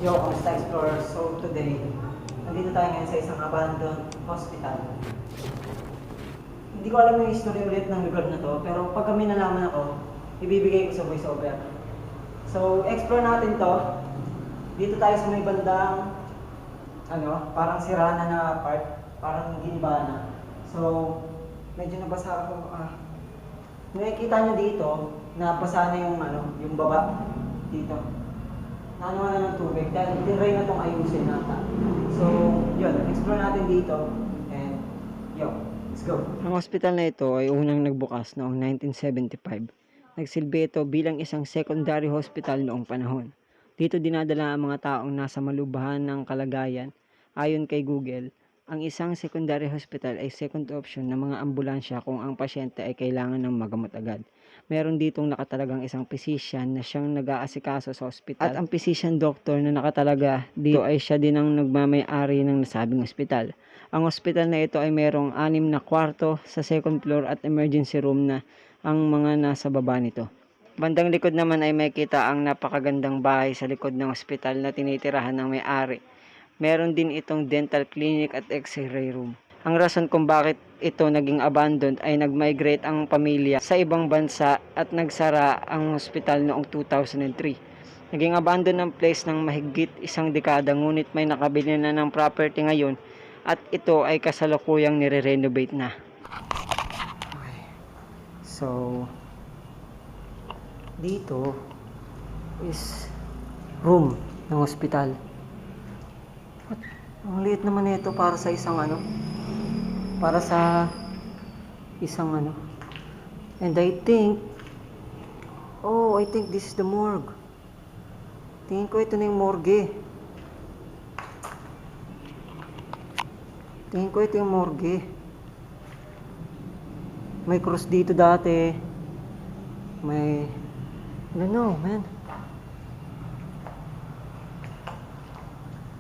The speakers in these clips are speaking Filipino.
Yo, kamusta Explorer? So today, nandito tayo ngayon sa isang abandoned hospital. Hindi ko alam yung history ulit ng lugar na to, pero pag kami nalaman ako, ibibigay ko sa voiceover. So, explore natin to. Dito tayo sa may bandang, parang sira na part, parang giniba na. So, medyo nabasa ako. Nakikita nyo dito, nabasa na yung baba dito. Naano na ng tubig dahil tinry na itong ayusin nata. So, yun, explore natin dito and let's go. Ang hospital na ito ay unang nagbukas noong 1975. Nagsilbi ito bilang isang secondary hospital noong panahon. Dito dinadala ang mga taong nasa malubahan ng kalagayan. Ayon kay Google, ang isang secondary hospital ay second option ng mga ambulansya kung ang pasyente ay kailangan ng magamot agad. Meron ditong nakatalagang isang physician na siyang nag-aasikaso sa ospital. At ang physician doctor na nakatalaga dito ay siya din ang nagmamay-ari ng nasabing ospital. Ang ospital na ito ay merong 6 na kwarto sa second floor at emergency room na ang mga nasa baba nito. Bandang likod naman ay makita ang napakagandang bahay sa likod ng ospital na tinitirahan ng may-ari. Meron din itong dental clinic at x-ray room. Ang rason kung bakit ito naging abandoned ay nag-migrate ang pamilya sa ibang bansa at nagsara ang hospital noong 2003. Naging abandoned ang place ng mahigit isang dekada ngunit may nakabili na ng property ngayon at ito ay kasalukuyang nire-renovate na. Okay. So, dito is room ng hospital. Ang liit naman nito para sa isang and I think this is the morgue. Tingin ko ito na yung morgue. May cross dito dati. I don't know, man.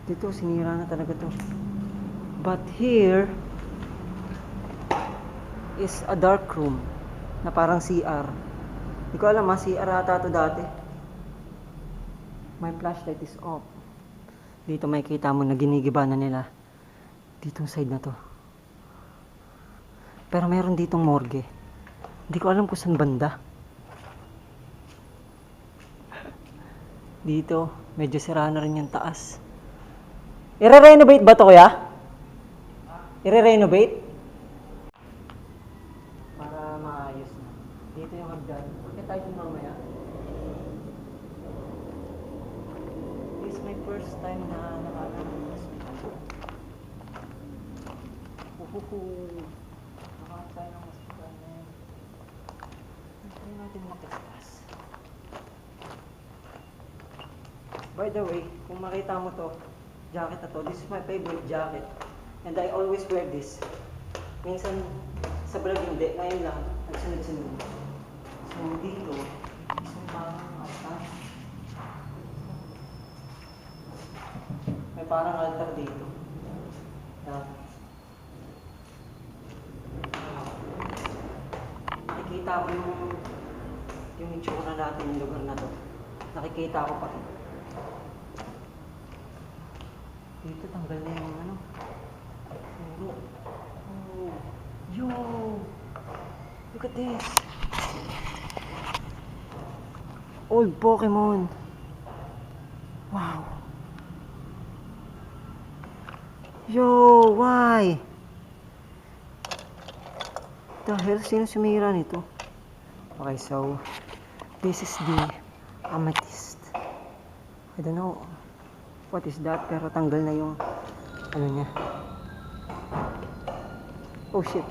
Dito, sinira na talaga to. But here is a dark room na parang CR. Hindi ko alam, CR ata to dati. My flashlight is off. Dito makikita mo na ginigiba na nila. Ditong side na to. Pero meron ditong morgue. Hindi ko alam kung saan banda. Dito, medyo sira na rin yung taas. I-renovate ba to, kuya? I-renovate? Para maayos na. Dito yung hagdan. Bakit tayo dun mamaya? This is my first time na nakakita ng hospital. Nakakita tayo ng hospital na yun. Hindi natin matikas. By the way, kung makita mo to, jacket na to, this is my favorite jacket. And I always wear this. Minsan, sa vlog hindi, ngayon lang, nagsunod-sunod. So, dito, isang parang altar. May parang altar dito. Nakikita ko yung itsura natin yung lugar na to. Nakikita ko pa. Dito tanggal na yung yo! Look at this! Old Pokemon! Wow! Yo! Why? The hell? Sino sumira nito? Okay, so this is the amethyst. I don't know what is that, pero tanggal na yung niya. Oh shit.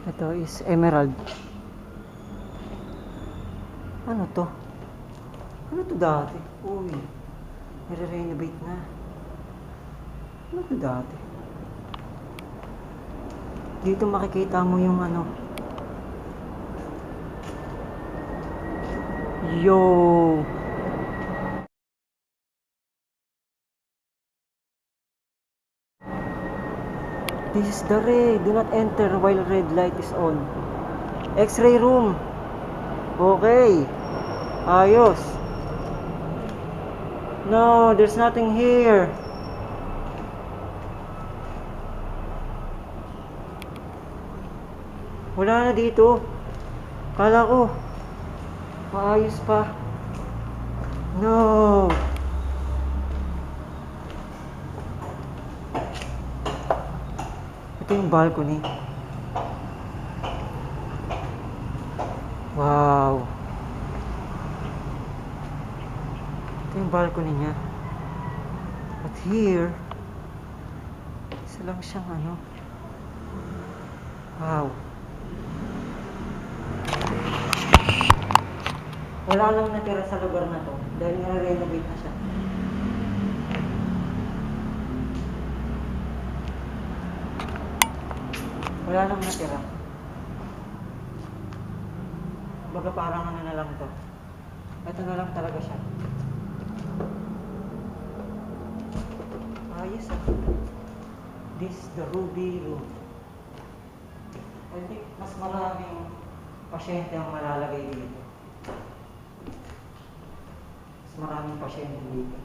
Ito is emerald. Ano to? Ano to dati? Uy, nire-renovate na. Ano to dati? Dito makikita mo yung yo! This is the ray. Do not enter while red light is on. X-ray room. Okay. Ayos. No, there's nothing here. Wala na dito. Kala ko maayos pa. No. Ito yung balcony. Wow. Ito yung balcony niya. But here, isa lang siyang ano. Wow. Wala lang natira sa lugar na to dahil nare-renovate na siya. Wala lang natira. Baga parang ano na lang to. Ito na lang talaga siya. Ayos ah. This is the Ruby Room. I think mas maraming pasyente ang malalagay dito. Mas maraming pasyente dito.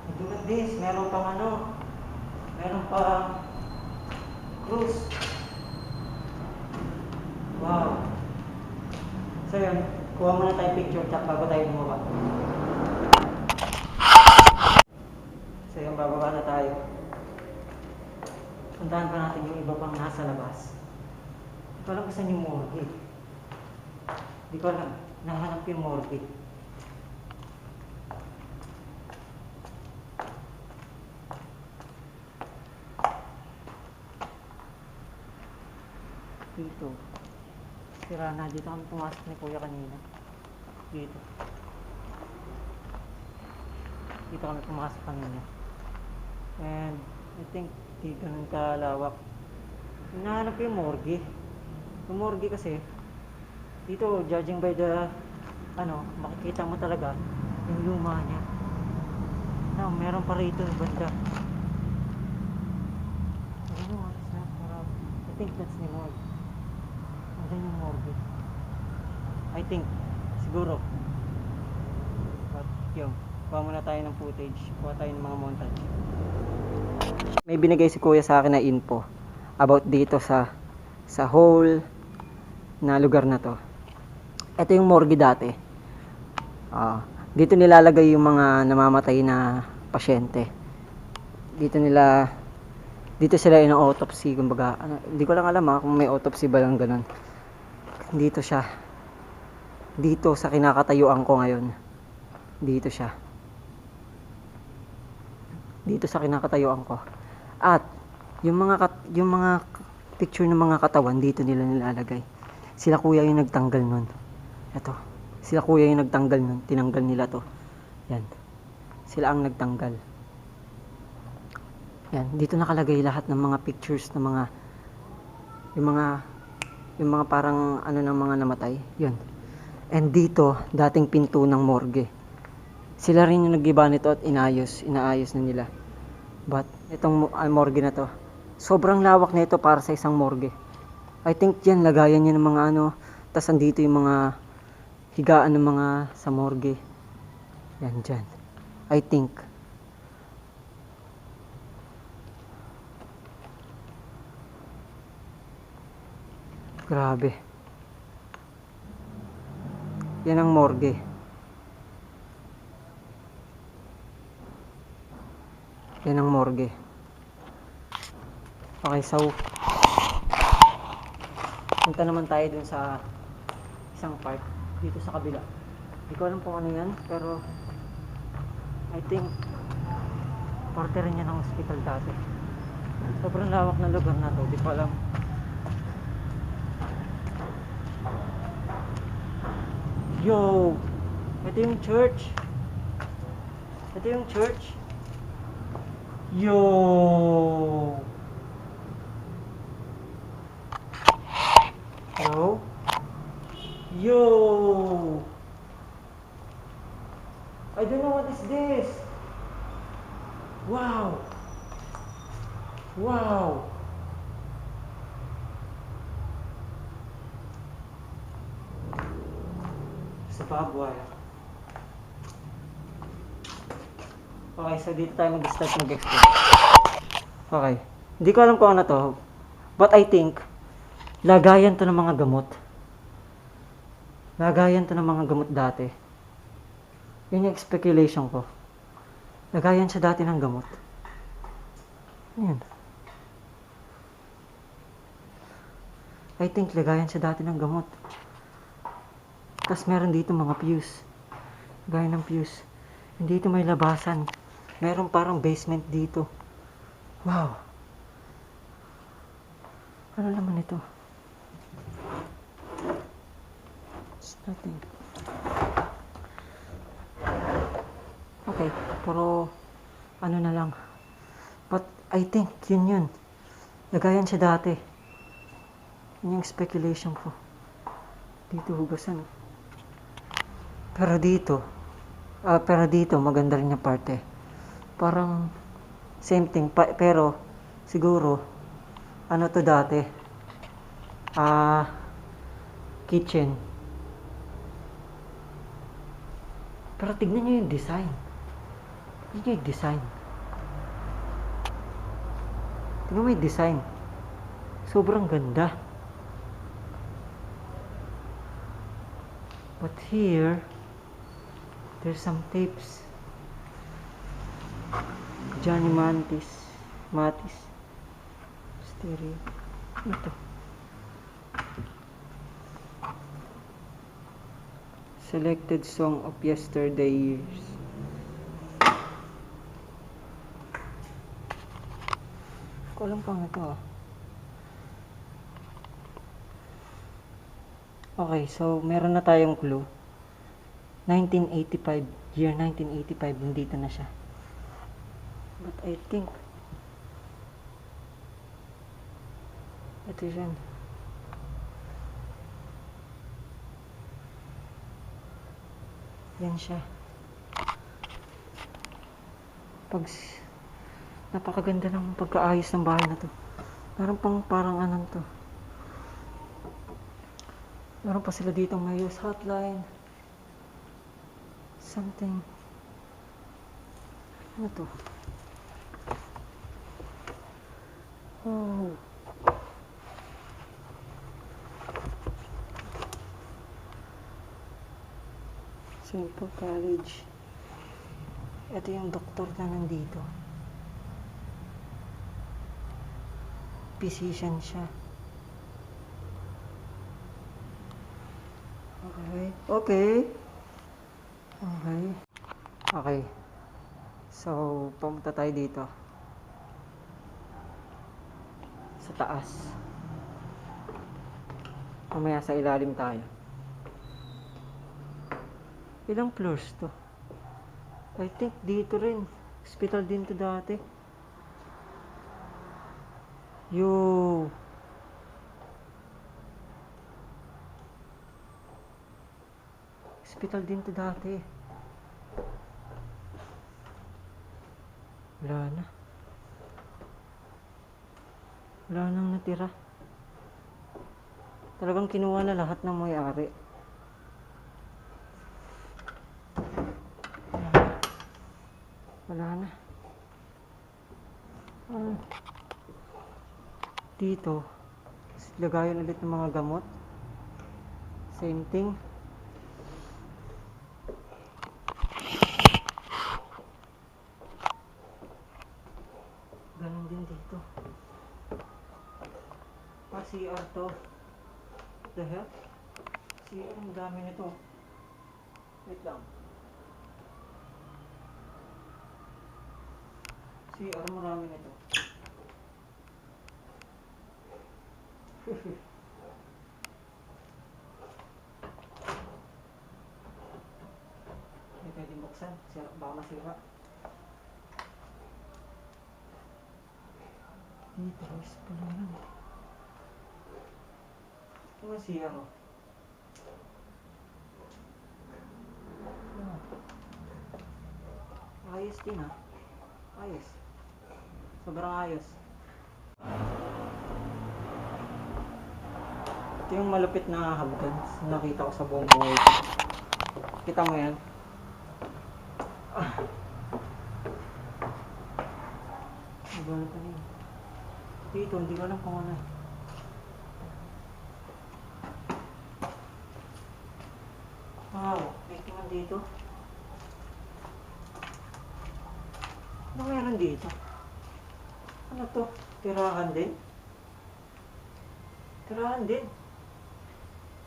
And look at this, meron pang ano, meron pang cruise. Wow. So yun, kuha muna tayo picture chat bago tayo bumaba. So yun, bababa na tayo. Puntahan pa natin yung iba pang nasa labas. Hindi ko alam kung saan yung morgue. Hindi ko alam. Nahanap yung morgue. Dito. Sira na. Dito kami pumasok ni Kuya kanina. Dito. Dito kami pumasok kanina. And I think di ganun kalawak. Hinahanap yung morgue. Yung morgue kasi dito, judging by the ano, makikita mo talaga yung luma niya. Now, meron pa rito yung banda. Ano, I think that's the morgue. Ano yung morgue? I think, siguro. But, yun, kuha muna tayo ng footage. Kuha tayo ng mga montage. May binigay si Kuya sa akin na info about dito sa whole na lugar na to. Ito yung morgue dati. Dito nilalagay yung mga namamatay na pasyente. Dito sila ina-autopsy, kumbaga, hindi ko lang alam kung may autopsy ba lang ganun. Dito siya. Dito sa kinakatayuan ko ngayon. Dito siya. Dito sa kinakatayuan ko. At yung mga picture ng mga katawan dito nila nilalagay. Sila Kuya yung nagtanggal nun. Ito. Sila Kuya yung nagtanggal nun. Tinanggal nila to. Yan. Sila ang nagtanggal. Yan. Dito nakalagay lahat ng mga pictures ng mga yung mga parang ano ng mga namatay. Yun. And dito, dating pinto ng morgue. Sila rin yung nag-iba nito at inaayos na nila. But itong morgue na to, sobrang lawak na ito para sa isang morgue. I think yan, lagayan niya ng mga ano, tas andito yung mga higaan ng mga sa morgue. Yan dyan. I think. Grabe. Yan ang morgue. Yan ang morgue. Okay, so punta naman tayo dun sa isang park dito sa kabila. Hindi ko alam kung ano yan, pero I think parte rin yan ng hospital dati. Sobrang lawak na lugar na to, di ko alam. Yo! Ito yung church. Ito yung church. Yo! Yo! Yo! I don't know what is this. Wow! Wow! Sa barbed wire. Okay, so dito tayo mag-start mag-explore. Okay. Hindi ko alam kung ano to. But I think, lagayan to ng mga gamot. Lagayan to ng mga gamot dati. Yun yung speculation ko. Lagayan siya dati ng gamot. Ayan. I think lagayan siya dati ng gamot. Tapos meron dito mga fuse. Lagayan ng fuse. Dito may labasan. Meron parang basement dito. Wow. Ano naman ito? It's nothing. Okay, pero ano na lang. But I think yun. Lagayan siya dati. Yun yung speculation ko. Dito hugasan. Pero dito maganda rin yung parte. Parang same thing pero siguro ano to dati? Kitchen. Pero tignan niyo yung design. Tignan niyo yung design. Tignan mo yung design. Sobrang ganda. But here, there's some tapes. Johnny Mathis. Stereo. Ito. Selected song of yesterday years. Ko alam pang ito ah. Okay, so meron na tayong clue. 1985, year 1985, nandito na siya. But I think ito yan. Yan siya. Napakaganda ng pagkaayos ng bahay na to. Parang anong to. Meron pa sila dito may use hotline. Something. Ano to? Oh. St. Paul College. Ito yung doktor na nandito. Physician siya. Okay. So, pumunta tayo dito. Sa taas. Mamaya sa ilalim tayo. Ilang floors to? I think dito rin. Hospital din to dati. Hospital din to dati. Wala nang natira. Talagang kinuha na lahat ng may-ari. Wala na. Dito, lagayan ulit ng mga gamot. Same thing. Ganon din dito. CR to. What the hell? CR, ang dami nito. Wait lang. CR, marami nito. Hindi pwedeng buksan. Baka masira. Dito, pala lang. Ito nga CR. Ayos din ha. Ayos. Sobrang ayos. Ito yung malupit na hagdan. Nakita ko sa buong buhay ko. Kita mo yan? Wala pa rin. Dito, hindi ko alam kung ano. Wow, may tingnan dito. Ano meron dito? Ano to? Tirahan din? Tirahan din.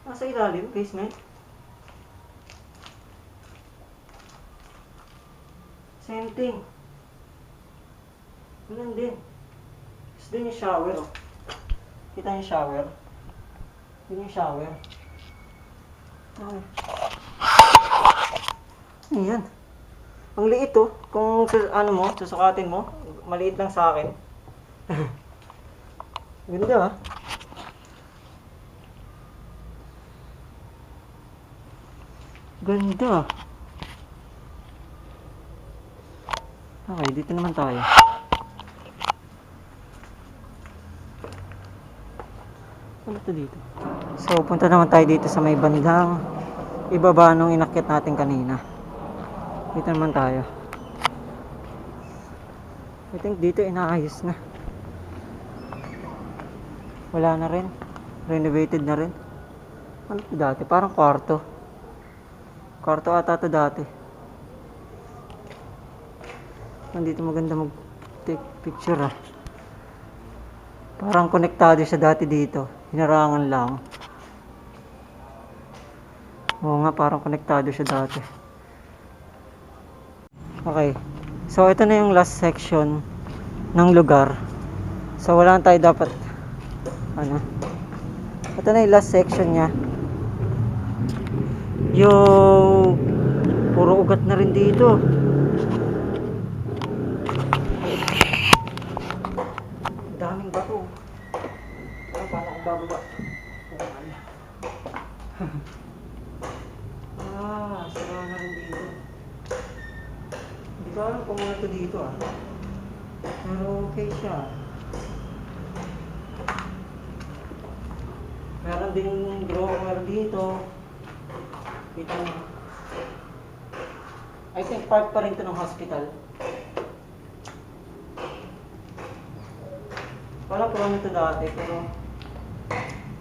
Nasa ilalim, basement. Same thing. Ganun din. Tapos din yung shower, oh. Kita yung shower? Yun yung shower. Ay. Ayan. Ang liit, oh. Kung ano mo, susukatin mo, maliit lang sa akin. Ganda, ah. Ganda. Okay, dito naman tayo. Ano to dito? So, punta naman tayo dito sa may bandang ibaba nung inakyat natin kanina. Dito naman tayo. I think dito inaayos na. Wala na rin. Renovated na rin. Ano to dati? Parang kwarto. Kwarto ata to dati. Nandito maganda mag-take picture, ah. Parang konektado siya dati dito. Hinarangan lang. Oo nga, parang konektado siya dati. Okay. So, ito na yung last section ng lugar. So, wala na tayo dapat ano. Ito na yung last section niya. Yung puro ugat na rin dito. Daming bato. Paano kung bababa? Sira na rin dito. Hindi ko alam kung ano to dito, ah. Pero okay siya. Meron din drawer dito. Dito. I think part pa rin to ng hospital. Wala po ano ito dati, pero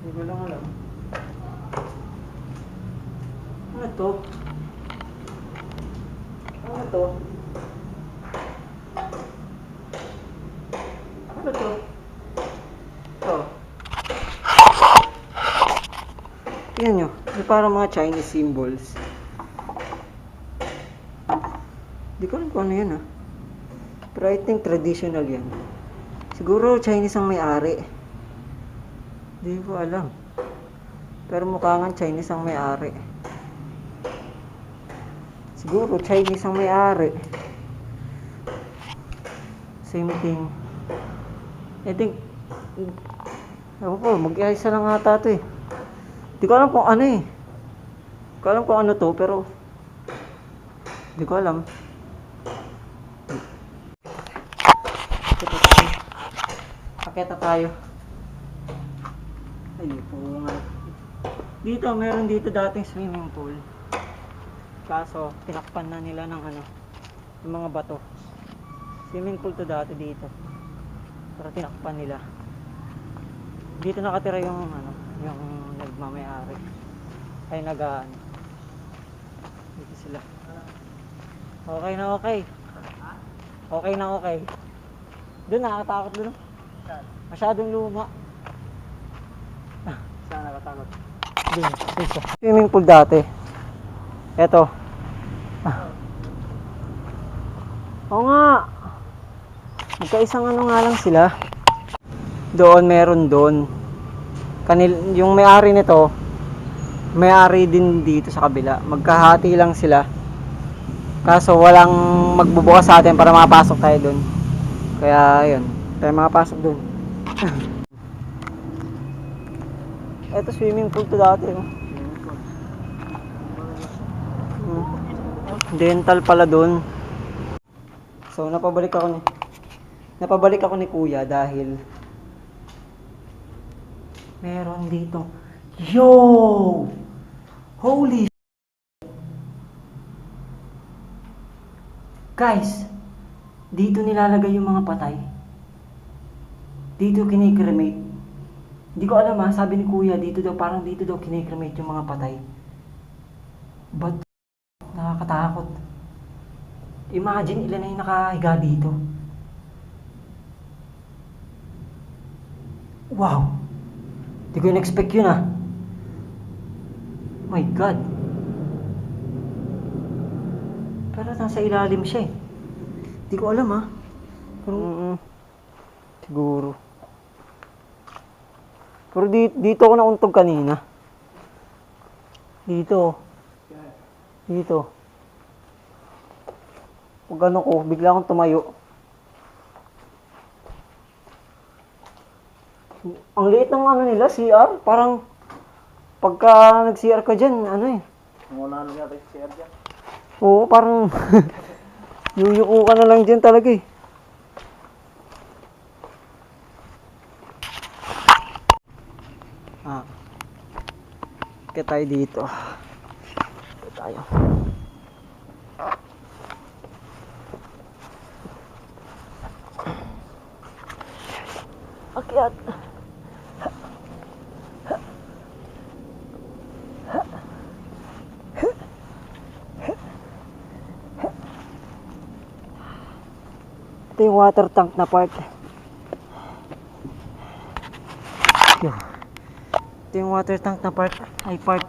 hindi ko lang alam. Ano to? Ano to? Ano to? Ito. Tingnan nyo, may parang mga Chinese symbols. Hindi ko alam kung ano yan, ah. Pero I think traditional yan. Siguro Chinese ang may-ari. Hindi ko alam. Pero mukha nga Chinese ang may-ari. Siguro Chinese ang may-ari. Same thing. I think ewan ko, mag-iisa lang ata ito, eh. Hindi ko alam kung ano, eh. Hindi ko alam kung ano to, pero hindi ko alam. Pakita tayo. Ay, po nga. Dito, meron dito dating swimming pool. Kaso, tinakpan na nila ng ano, ng mga bato. Swimming pool to dati dito. Pero tinakpan nila. Dito nakatira yung ano, yung nagmamay-ari. Ay nag-ano. Dito sila. Okay na okay. Okay na okay. Doon nakakatakot doon. Masyadong luma. Saan nakatakot? Doon. Swimming pool dati. Eto. Oo nga. Magkaisang ano nga lang sila. Doon meron doon. Yung may-ari nito, may-ari din dito sa kabila. Magkahati lang sila. Kaso walang magbubukas sa atin para makapasok tayo doon. Kaya yun, tayo makapasok doon. Ito swimming pool to dati, oh. Dental pala doon. So napabalik ako ni Kuya dahil meron dito. Yo! Holy guys, dito nilalagay yung mga patay. Dito kinikremate. Hindi ko alam ha, sabi ni kuya, dito daw, parang dito daw kinikremate yung mga patay. But, nakakatakot. Imagine ilan na yung nakahiga dito. Wow! Hindi ko in-expect yun ah. My God. Pero nasa ilalim siya eh. Hindi ko alam ah. Pero, siguro. Pero dito ako nauntog kanina. Dito. Dito. Pag ano ko, bigla akong tumayo. Ang liit ng ano nila, CR. Parang, pagka nag-CR ka dyan, ano eh. Muna na natin si CR dyan. Oo, parang, yuyuko ka na lang dyan talaga eh. Kaya tayo dito. Kaya tayo. Akyat. Ito yung water tank na part. Yo. Ito yung water tank na part. Ay part.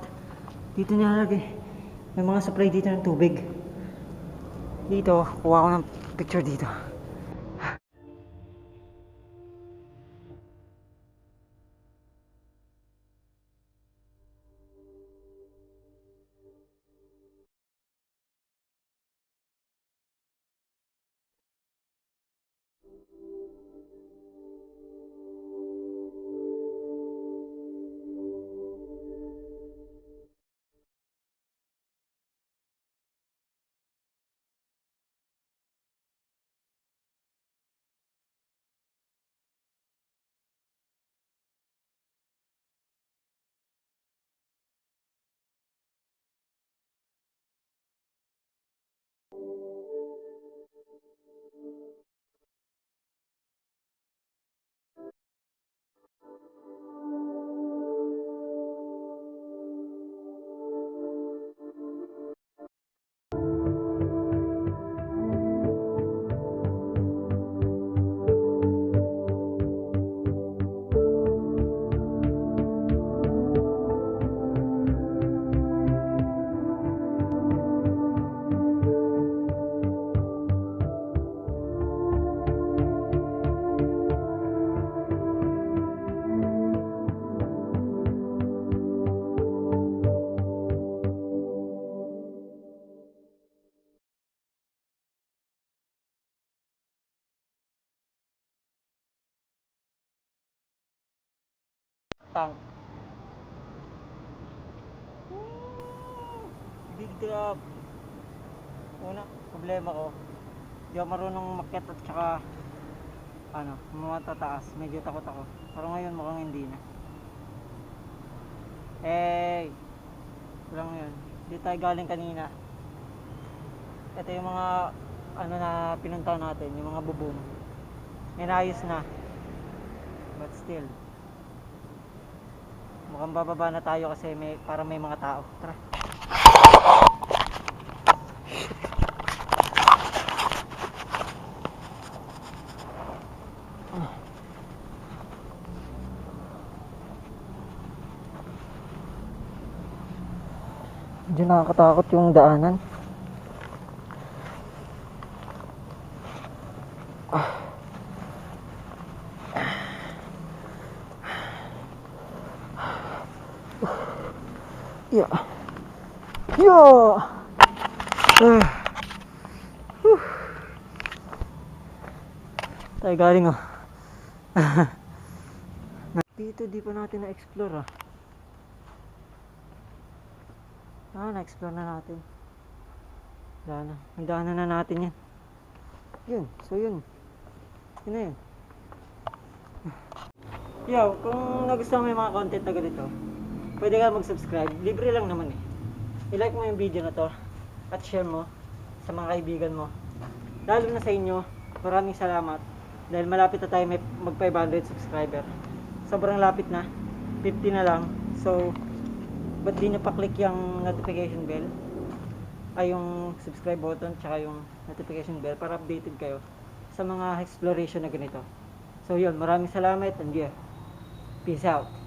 Dito nilalagay. May mga supply dito ng tubig. Dito, kuha ko ng picture dito. Tank. Big drop. Una, problema ko. Di ako marunong makyat at saka ano, matataas. Medyo takot ako. Pero ngayon mukhang hindi na. Hey! Lang yun. Di tayo galing kanina. Ito yung mga ano na pinunta natin, yung mga bubong. Inayos na. But still. Mukhang bababa na tayo kasi para may mga tao. Tara. Medyo nakakatakot yung daanan. Yeah. Yeah. Tayo galing oh. Dito di pa natin na-explore ah. Na-explore na natin. Daanan. May daanan na natin yan. Yun. So yun. Yun na yun. Yo, kung nagustuhan mo yung mga content na ganito, pwede ka mag-subscribe. Libre lang naman eh. I-like mo yung video na to at share mo sa mga kaibigan mo. Lalo na sa inyo, maraming salamat. Dahil malapit na tayo mag 500 subscriber. Sobrang lapit na. 50 na lang. So, ba't di nyo pa-click yung notification bell? Ay, yung subscribe button, tsaka yung notification bell para updated kayo sa mga exploration na ganito. So, yun. Maraming salamat and yeah. Peace out.